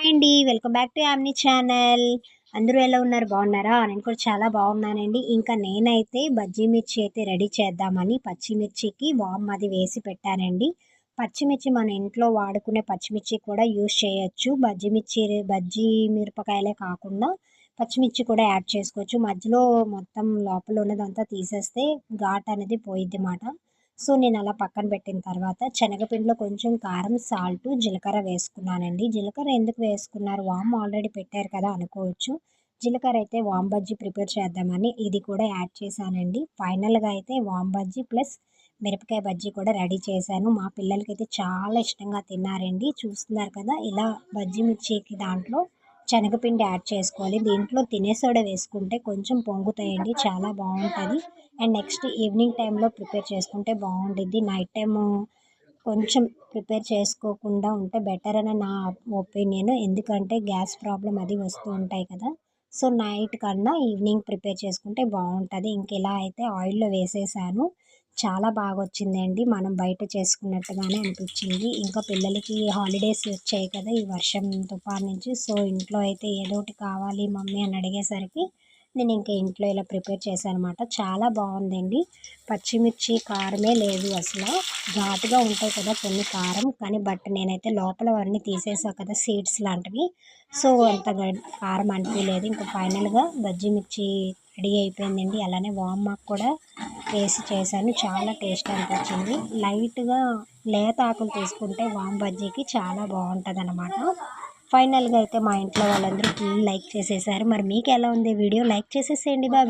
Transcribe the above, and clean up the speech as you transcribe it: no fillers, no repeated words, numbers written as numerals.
Hi అండి. Welcome back to Yamni channel. అందరూ ఎలా ఉన్నారు? బాగున్నారా? నేను కూడా చాలా బాగున్నానండి. ఇంకా నేనైతే బజ్జీ మిర్చి అయితే రెడీ చేద్దామని పచ్చిమిర్చికి వామ్ అది వేసి పెట్టానండి. పచ్చిమిర్చి మన ఇంట్లో వాడుకునే పచ్చిమిర్చి కూడా యూజ్ చేయొచ్చు. బజ్జీ మిరపకాయలే కాకుండా పచ్చిమిర్చి కూడా యాడ్ చేసుకోవచ్చు. మధ్యలో మొత్తం లోపల ఉన్నదంతా తీసేస్తే ఘాట్ అనేది పోయిద్ది మాట. సో నేను అలా పక్కన పెట్టిన తర్వాత శనగపిండిలో కొంచెం కారం, సాల్ట్, జీలకర్ర వేసుకున్నానండి. జీలకర్ర ఎందుకు వేసుకున్నారు? వామ్ ఆల్రెడీ పెట్టారు కదా అనుకోవచ్చు. జీలకర్ర అయితే వామ్ బజ్జీ ప్రిపేర్ చేద్దామని ఇది కూడా యాడ్ చేశానండి. ఫైనల్గా అయితే వామ్ బజ్జీ ప్లస్ మిరపకాయ బజ్జీ కూడా రెడీ చేశాను. మా పిల్లలకైతే చాలా ఇష్టంగా తిన్నారండి. చూస్తున్నారు కదా, ఇలా బజ్జీ మిర్చికి దాంట్లో శనగపిండి యాడ్ చేసుకోవాలి. దీంట్లో తినే సోడా వేసుకుంటే కొంచెం పొంగుతాయండి, చాలా బాగుంటుంది. అండ్ నెక్స్ట్ ఈవినింగ్ టైంలో ప్రిపేర్ చేసుకుంటే బాగుండిద్ది. నైట్ టైము కొంచెం ప్రిపేర్ చేసుకోకుండా ఉంటే బెటర్ అని నా ఒపీనియన్. ఎందుకంటే గ్యాస్ ప్రాబ్లం అది వస్తూ ఉంటాయి కదా. సో నైట్ కన్నా ఈవినింగ్ ప్రిపేర్ చేసుకుంటే బాగుంటుంది. ఇంక ఇలా అయితే ఆయిల్లో వేసేసాను. చాలా బాగా వచ్చిందండి. మనం బయట చేసుకున్నట్టుగానే అనిపించింది. ఇంకా పిల్లలకి హాలిడేస్ వచ్చాయి కదా ఈ వర్షం తుఫాన్ నుంచి. సో ఇంట్లో అయితే ఏదో ఒకటి కావాలి మమ్మీ అని అడిగేసరికి నేను ఇంకా ఇంట్లో ఇలా ప్రిపేర్ చేశాను అనమాట. చాలా బాగుందండి. పచ్చిమిర్చి కారమే లేదు అసలు. ఘాటుగా ఉంటాయి కదా కొన్ని కారం, కానీ బట్ నేనైతే లోపల అవన్నీ తీసేసా కదా సీడ్స్ లాంటివి. సో అంత కారం అనిపించలేదు. ఇంకా ఫైనల్గా బజ్జీ మిర్చి రెడీ అయిపోయిందండి. అలానే వామాకు కూడా వేసి చేశాను. చాలా టేస్ట్ అనిపించింది. లైట్గా లేత ఆకులు తీసుకుంటే వామ్ బజ్జీకి చాలా బాగుంటుంది అనమాట. ఫైనల్గా అయితే మా ఇంట్లో వాళ్ళందరూ ఫుల్ లైక్ చేసేసారు. మరి మీకు ఎలా ఉంది వీడియో? లైక్ చేసేసేయండి. బాయ్.